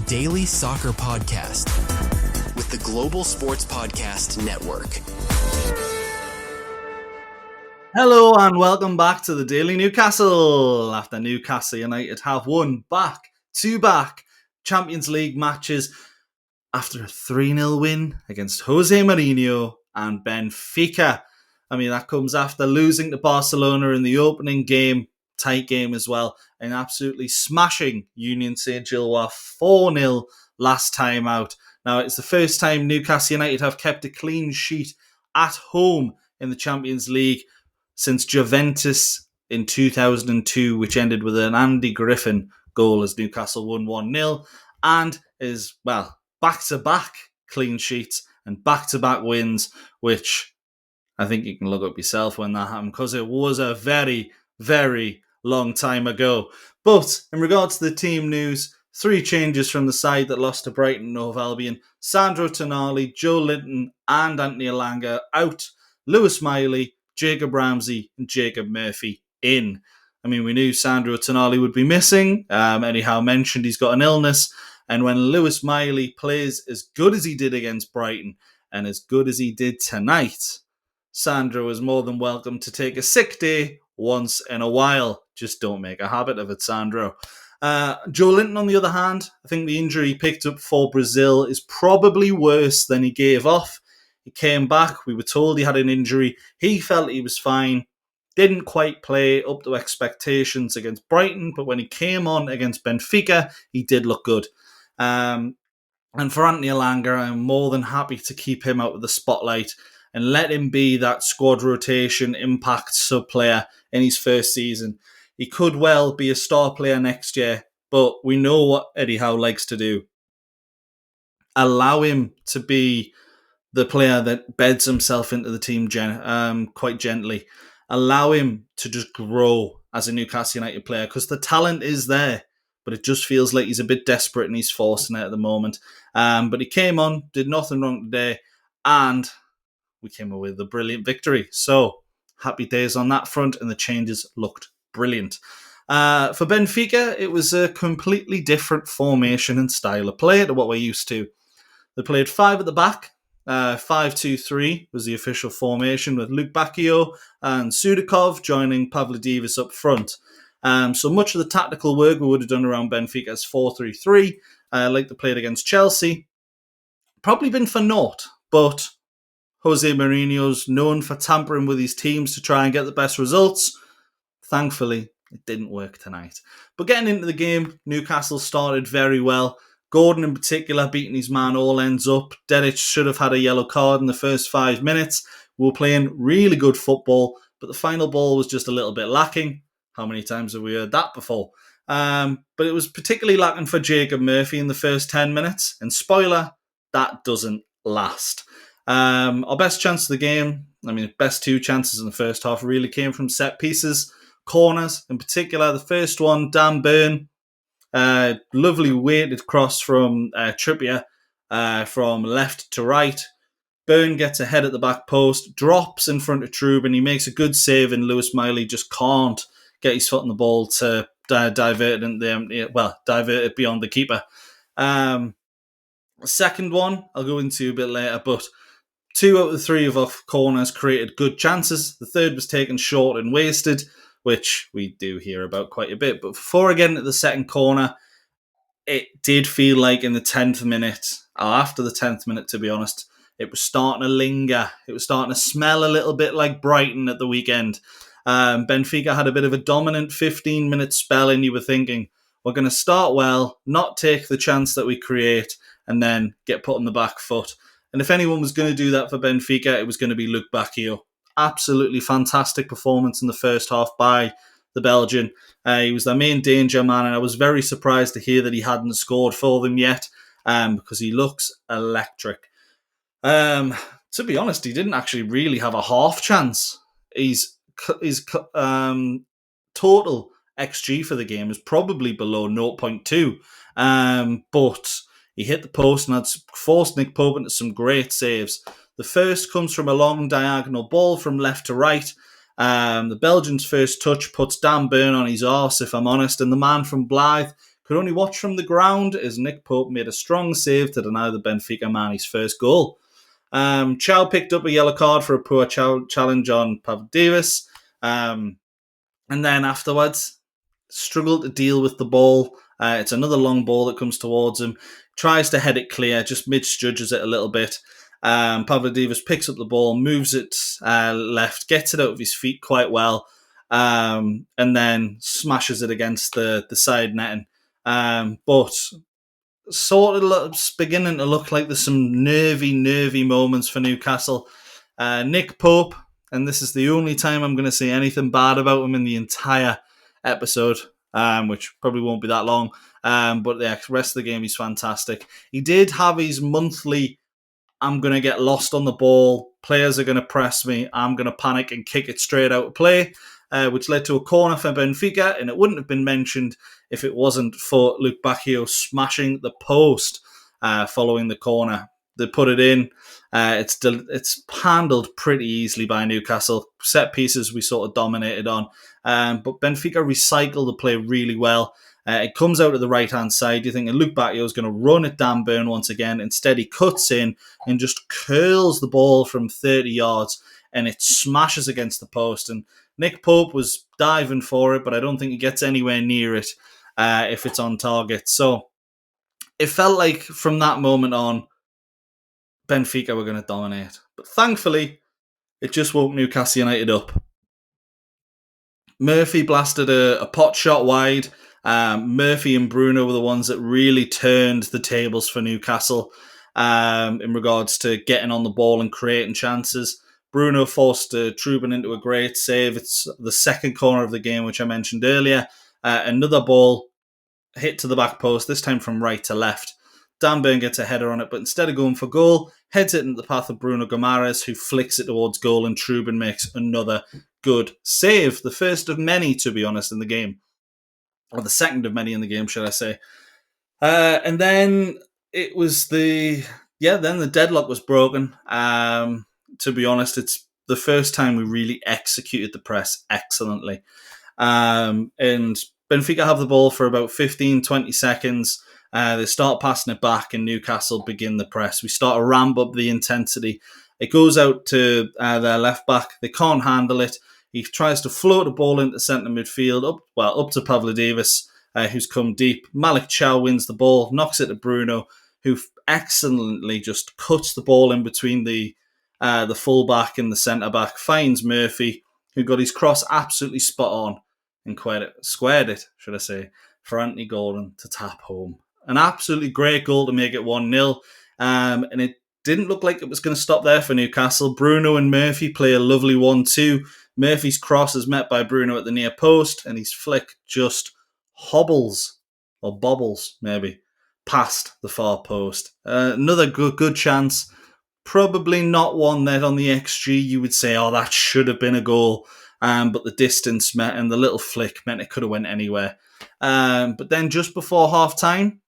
daily soccer podcast with the Global Sports Podcast Network. Hello and welcome back to the Daily Newcastle. After Newcastle United have won back-to-back Champions League matches after a 3-0 win against Jose Mourinho and Benfica. I mean, that comes after losing to Barcelona in the opening game, tight game as well, and absolutely smashing Union Saint-Gilloise 4-0 last time out. Now, it's the first time Newcastle United have kept a clean sheet at home in the Champions League since Juventus in 2002, which ended with an Andy Griffin goal as Newcastle won 1-0, and is, well, back-to-back clean sheets and back-to-back wins, which I think you can look up yourself when that happened, because it was a very, very long time ago. But in regards to the team news, 3 changes from the side that lost to Brighton and Hove Albion. Sandro Tonali, Joe Linton and Anthony Elanga out. Lewis Miley, Jacob Ramsey and Jacob Murphy in. I mean, we knew Sandro Tonali would be missing. Anyhow, mentioned he's got an illness. And when Lewis Miley plays as good as he did against Brighton and as good as he did tonight, Sandro is more than welcome to take a sick day once in a while. Just don't make a habit of it, Sandro. Joe Linton, on the other hand, I think the injury he picked up for Brazil is probably worse than he gave off. He came back. We were told he had an injury. He felt he was fine. Didn't quite play up to expectations against Brighton, but when he came on against Benfica, he did look good. And for Anthony Elanga, I'm more than happy to keep him out of the spotlight and let him be that squad rotation impact sub-player in his first season. He could well be a star player next year, but we know what Eddie Howe likes to do. Allow him to be the player that beds himself into the team quite gently. Allow him to just grow as a Newcastle United player, because the talent is there, but it just feels like he's a bit desperate and he's forcing it at the moment. But he came on, did nothing wrong today, and we came away with a brilliant victory. So, happy days on that front, and the changes looked brilliant. For Benfica, it was a completely different formation and style of play to what we're used to. They played 5 at the back. 5-2-3 was the official formation, with Luke Bacchio and Sudakov joining Pavlidis up front. So much of the tactical work we would have done around Benfica's 4-3-3, like they played against Chelsea, probably been for naught. But Jose Mourinho's known for tampering with his teams to try and get the best results. Thankfully, it didn't work tonight. But getting into the game, Newcastle started very well. Gordon in particular beating his man all ends up. Dedic should have had a yellow card in the first 5 minutes. We were playing really good football, but the final ball was just a little bit lacking. How many times have we heard that before? But it was particularly lacking for Jacob Murphy in the first 10 minutes. And spoiler, that doesn't last. Our best chance of the game, best 2 chances in the first half really came from set pieces, corners in particular. The first one, Dan Burn, lovely weighted cross from Trippier from left to right. Burn gets ahead at the back post, drops in front of Trub, and he makes a good save, and Lewis Miley just can't get his foot on the ball to divert it beyond the keeper. The second one I'll go into a bit later, but 2 out of the 3 of our corners created good chances. The third was taken short and wasted, which we do hear about quite a bit. But before I get into the second corner, it did feel like in the 10th minute, or after the 10th minute to be honest, it was starting to linger. It was starting to smell a little bit like Brighton at the weekend. Benfica had a bit of a dominant 15-minute spell, and you were thinking, we're going to start well, not take the chance that we create, and then get put on the back foot. And if anyone was going to do that for Benfica, it was going to be Luke Bacchio. Absolutely fantastic performance in the first half by the Belgian. He was their main danger man, and I was very surprised to hear that he hadn't scored for them yet, because he looks electric. To be honest, he didn't actually really have a half chance. His total XG for the game is probably below 0.2, but he hit the post and had forced Nick Pope into some great saves. The first comes from a long diagonal ball from left to right. The Belgians' first touch puts Dan Burn on his arse, if I'm honest, and the man from Blythe could only watch from the ground as Nick Pope made a strong save to deny the Benfica man his first goal. Chow picked up a yellow card for a poor challenge on Pavlidis, and then afterwards struggled to deal with the ball. It's another long ball that comes towards him. Tries to head it clear, just misjudges it a little bit. Pavlidis picks up the ball, moves it left, gets it out of his feet quite well, and then smashes it against the side netting. But sort of beginning to look like there's some nervy moments for Newcastle. Nick Pope, and this is the only time I'm going to say anything bad about him in the entire episode, which probably won't be that long, but the rest of the game he's fantastic. He did have his monthly I'm going to get lost on the ball, players are going to press me, I'm going to panic and kick it straight out of play, which led to a corner for Benfica, and it wouldn't have been mentioned if it wasn't for Luke Bacchio smashing the post following the corner. They put it in. It's handled pretty easily by Newcastle. Set pieces we sort of dominated on, but Benfica recycled the play really well. It comes out of the right-hand side. You think Luke Bacchio is going to run at Dan Burn once again. Instead, he cuts in and just curls the ball from 30 yards, and it smashes against the post. And Nick Pope was diving for it, but I don't think he gets anywhere near it if it's on target. So it felt like from that moment on, Benfica were going to dominate. But thankfully, it just woke Newcastle United up. Murphy blasted a pot shot wide. Murphy and Bruno were the ones that really turned the tables for Newcastle in regards to getting on the ball and creating chances. Bruno forced Trubin into a great save. It's the second corner of the game, which I mentioned earlier. Another ball hit to the back post, this time from right to left. Dan Burn gets a header on it, but instead of going for goal, heads it into the path of Bruno Guimaraes, who flicks it towards goal, and Trubin makes another good save. The first of many, to be honest, in the game. Or the second of many in the game, should I say. And then it was then the deadlock was broken. To be honest, it's the first time we really executed the press excellently. And Benfica have the ball for about 15, 20 seconds. They start passing it back and Newcastle begin the press. We start to ramp up the intensity. It goes out to their left back. They can't handle it. He tries to float the ball into centre midfield, up to Pavlidis, who's come deep. Malik Chow wins the ball, knocks it to Bruno, who excellently just cuts the ball in between the full-back and the centre-back, finds Murphy, who got his cross absolutely spot on and squared it, should I say, for Anthony Gordon to tap home. An absolutely great goal to make it 1-0, and it didn't look like it was going to stop there for Newcastle. Bruno and Murphy play a lovely 1-2. Murphy's cross is met by Bruno at the near post, and his flick just hobbles, or bobbles maybe, past the far post. Another good chance. Probably not one that on the XG you would say, oh, that should have been a goal. But the distance met and the little flick meant it could have went anywhere. But then just before half-time,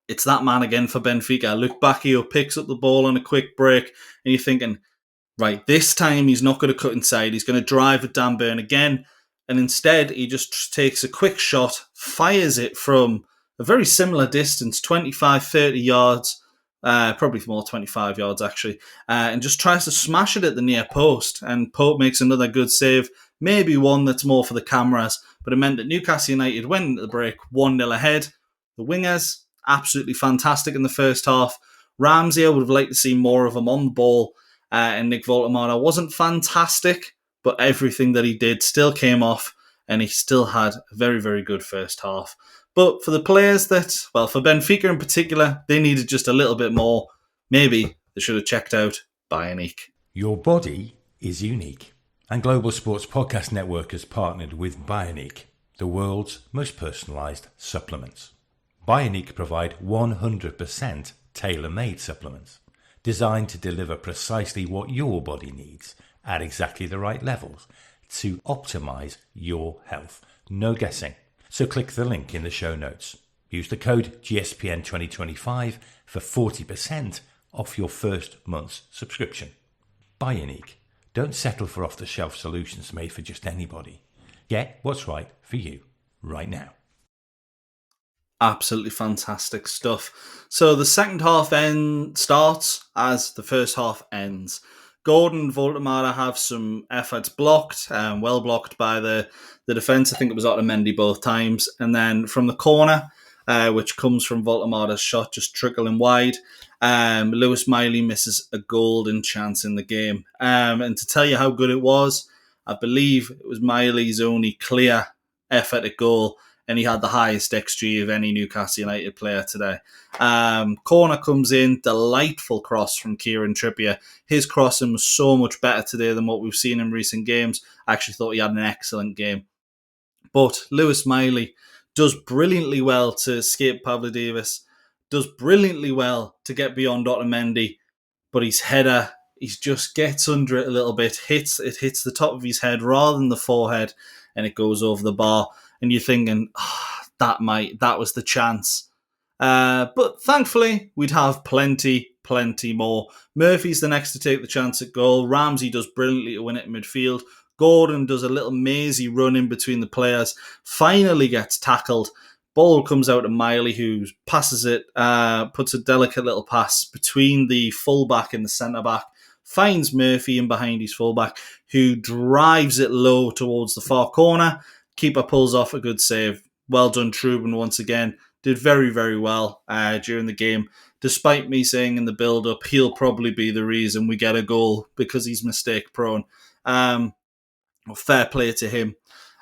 it's that man again for Benfica. Luke Bacchio picks up the ball on a quick break, and you're thinking, right, this time he's not going to cut inside. He's going to drive at Dan Burn again. And instead, he just takes a quick shot, fires it from a very similar distance, 25, 30 yards, probably more 25 yards actually, and just tries to smash it at the near post. And Pope makes another good save, maybe one that's more for the cameras, but it meant that Newcastle United went into the break 1-0 ahead. The wingers, absolutely fantastic in the first half. Ramsey, I would have liked to see more of him on the ball. And Nick Voltemada wasn't fantastic, but everything that he did still came off, and he still had a very, very good first half. But for the players for Benfica in particular, they needed just a little bit more. Maybe they should have checked out Bionic. Your body is unique, and Global Sports Podcast Network has partnered with Bionic, the world's most personalised supplements. Bionic provide 100% tailor-made supplements, designed to deliver precisely what your body needs at exactly the right levels to optimize your health. No guessing. So click the link in the show notes. Use the code GSPN2025 for 40% off your first month's subscription. Bionic. Don't settle for off-the-shelf solutions made for just anybody. Get what's right for you right now. Absolutely fantastic stuff. So the second half starts as the first half ends. Gordon and Voltemata have some efforts blocked, well blocked by the defence. I think it was Otamendi both times. And then from the corner, which comes from Voltemata's shot, just trickling wide, Lewis Miley misses a golden chance in the game. And to tell you how good it was, I believe it was Miley's only clear effort at goal, and he had the highest XG of any Newcastle United player today. Corner comes in, delightful cross from Kieran Trippier. His crossing was so much better today than what we've seen in recent games. I actually thought he had an excellent game. But Lewis Miley does brilliantly well to escape Pablo Davis, does brilliantly well to get beyond Otamendi, but his header, he just gets under it a little bit, hits the top of his head rather than the forehead, and it goes over the bar. And you're thinking, that was the chance. But thankfully, we'd have plenty more. Murphy's the next to take the chance at goal. Ramsey does brilliantly to win it in midfield. Gordon does a little mazy run in between the players, finally gets tackled. Ball comes out to Miley, who passes it, puts a delicate little pass between the fullback and the centre-back, finds Murphy in behind his fullback, who drives it low towards the far corner. Keeper pulls off a good save. Well done, Trubin, once again. Did very, very well during the game. Despite me saying in the build-up, he'll probably be the reason we get a goal because he's mistake-prone. Fair play to him.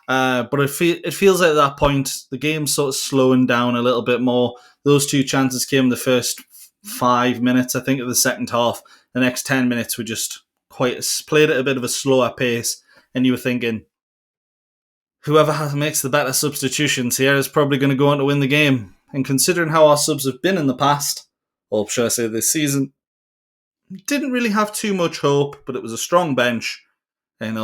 But it feels like at that point, the game's sort of slowing down a little bit more. Those two chances came in the first 5 minutes, I think, of the second half. The next 10 minutes were just played at a bit of a slower pace. And you were thinking, whoever makes the better substitutions here is probably going to go on to win the game. And considering how our subs have been in the past, or should I say this season, didn't really have too much hope, but it was a strong bench. And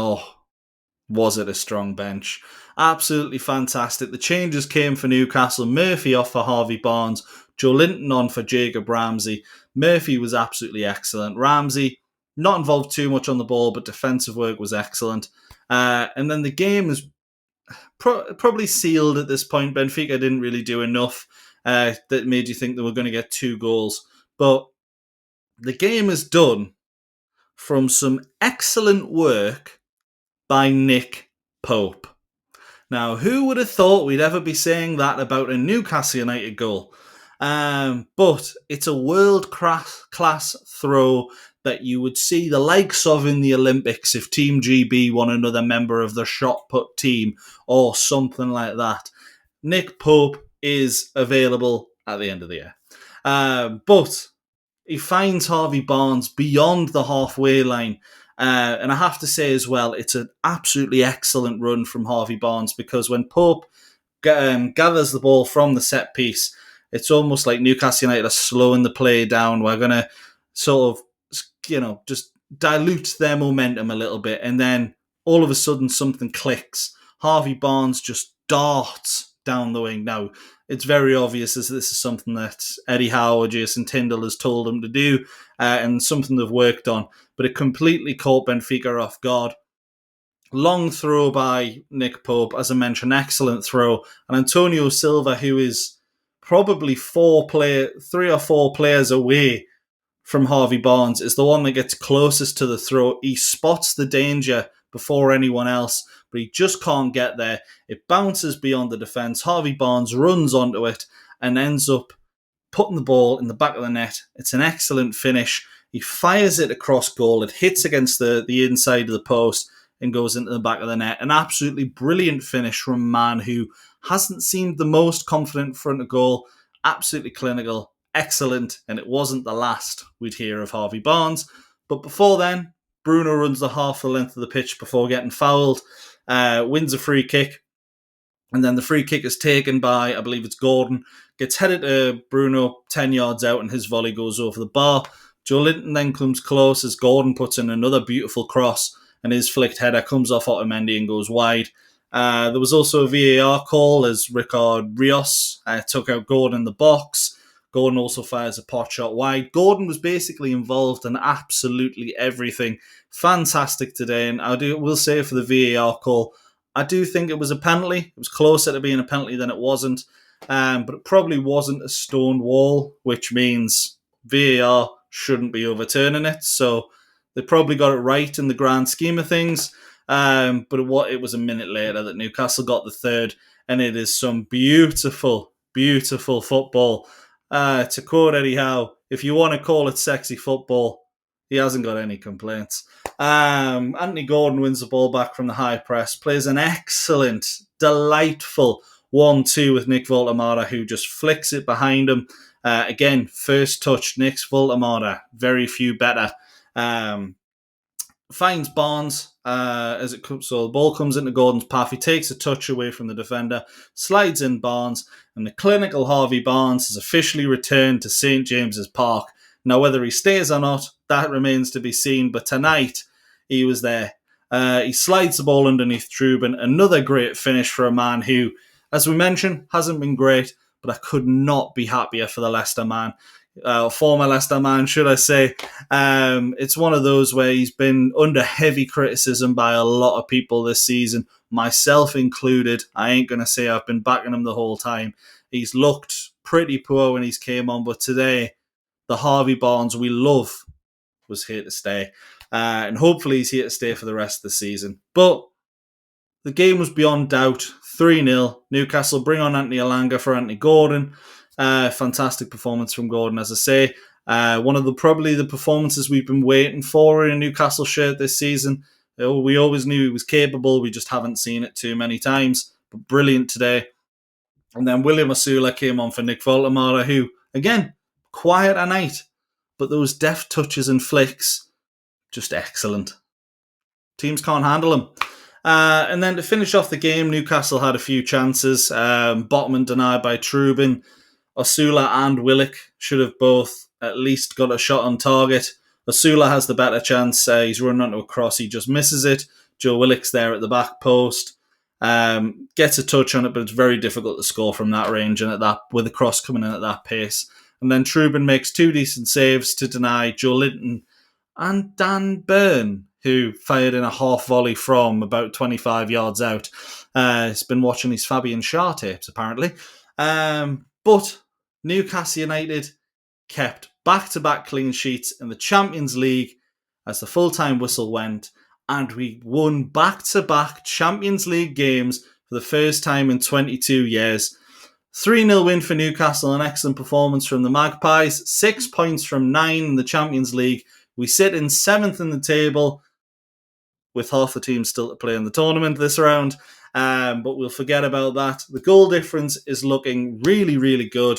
was it a strong bench? Absolutely fantastic. The changes came for Newcastle. Murphy off for Harvey Barnes. Joe Linton on for Jacob Ramsey. Murphy was absolutely excellent. Ramsey, not involved too much on the ball, but defensive work was excellent. And then the game is probably sealed at this point. Benfica didn't really do enough that made you think they were going to get 2 goals. But the game is done from some excellent work by Nick Pope. Now, who would have thought we'd ever be saying that about a Newcastle United goal? But it's a world-class throw that you would see the likes of in the Olympics if Team GB won another member of the shot put team or something like that. Nick Pope is available at the end of the year. But he finds Harvey Barnes beyond the halfway line. And I have to say as well, it's an absolutely excellent run from Harvey Barnes, because when Pope gathers the ball from the set piece, it's almost like Newcastle United are slowing the play down. We're going to sort of, just dilute their momentum a little bit. And then all of a sudden something clicks. Harvey Barnes just darts down the wing. Now, it's very obvious as this is something that Eddie Howe or Jason Tyndall has told him to do, and something they've worked on. But it completely caught Benfica off guard. Long throw by Nick Pope, as I mentioned, excellent throw. And Antonio Silva, who is probably 3 or 4 players away from Harvey Barnes, is the one that gets closest to the throw. He spots the danger before anyone else, but he just can't get there. It bounces beyond the defence. Harvey Barnes runs onto it and ends up putting the ball in the back of the net. It's an excellent finish. He fires it across goal. It hits against the inside of the post and goes into the back of the net. An absolutely brilliant finish from a man who hasn't seemed the most confident in front of goal. Absolutely clinical, excellent, and it wasn't the last we'd hear of Harvey Barnes. But before then, Bruno runs the half the length of the pitch before getting fouled, wins a free kick, and then the free kick is taken by, I believe it's Gordon, gets headed to Bruno 10 yards out, and his volley goes over the bar. Joe Linton then comes close as Gordon puts in another beautiful cross, and his flicked header comes off Otamendi and goes wide. There was also a VAR call as Ricard Rios took out Gordon in the box. Gordon also fires a pot shot wide. Gordon was basically involved in absolutely everything. Fantastic today, and will say for the VAR call, I do think it was a penalty. It was closer to being a penalty than it wasn't. but it probably wasn't a stone wall, which means VAR shouldn't be overturning it. So they probably got it right in the grand scheme of things. But it was a minute later that Newcastle got the third, and it is some beautiful, beautiful football. To quote Eddie Howe, if you want to call it sexy football, he hasn't got any complaints. Anthony Gordon wins the ball back from the high press, plays an excellent, delightful 1-2 with Nick Voltemata, who just flicks it behind him. Again, first touch, Nick Voltemata, very few better. Finds Barnes as it comes, so the ball comes into Gordon's path. He takes a touch away from the defender, slides in Barnes, and the clinical Harvey Barnes has officially returned to St James's Park. Now, whether he stays or not, that remains to be seen, but tonight he was there. He slides the ball underneath Trubin. Another great finish for a man who, as we mentioned, hasn't been great, but I could not be happier for the Leicester man. Former Leicester man, should I say. It's one of those where he's been under heavy criticism by a lot of people this season, myself included. I ain't going to say I've been backing him the whole time. He's looked pretty poor when he's came on, but today, the Harvey Barnes we love was here to stay. And hopefully he's here to stay for the rest of the season. But the game was beyond doubt. 3-0. Newcastle bring on Anthony Elanga for Anthony Gordon. Fantastic performance from Gordon, as I say. One of probably the performances we've been waiting for in a Newcastle shirt this season. We always knew he was capable. We just haven't seen it too many times. But brilliant today. And then William Osula came on for Nick Voltemata, who, again, quiet at night. But those deft touches and flicks, just excellent. Teams can't handle them. And then to finish off the game, Newcastle had a few chances. Botman denied by Trubin. Osula and Willock should have both at least got a shot on target. Osula has the better chance. He's running onto a cross. He just misses it. Joe Willock's there at the back post. Gets a touch on it, but it's very difficult to score from that range and with the cross coming in at that pace. And then Trubin makes two decent saves to deny Joe Linton and Dan Burn, who fired in a half volley from about 25 yards out. He's been watching his Fabian Schär tapes, apparently. But Newcastle United kept back-to-back clean sheets in the Champions League as the full-time whistle went, and we won back-to-back Champions League games for the first time in 22 years. 3-0 win for Newcastle, an excellent performance from the Magpies. 6 points from 9 in the Champions League. We sit in 7th in the table, with half the team still to play in the tournament this round. But we'll forget about that. The goal difference is looking really, really good.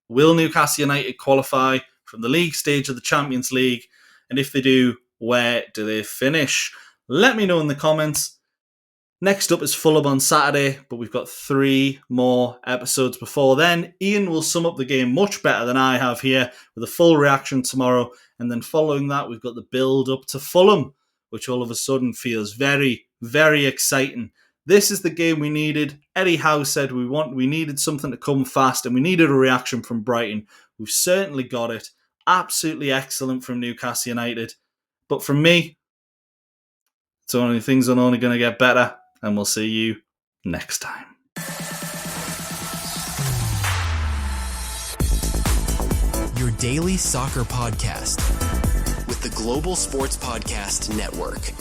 Will Newcastle United qualify from the league stage of the Champions League? And if they do, where do they finish? Let me know in the comments. Next up is Fulham on Saturday, but we've got 3 more episodes before then. Ian will sum up the game much better than I have here with a full reaction tomorrow. And then following that, we've got the build up to Fulham, which all of a sudden feels very, very exciting. This is the game we needed. Eddie Howe said we needed something to come fast, and we needed a reaction from Brighton. We've certainly got it. Absolutely excellent from Newcastle United. But from me, things are only going to get better, and we'll see you next time. Your daily soccer podcast with the Global Sports Podcast Network.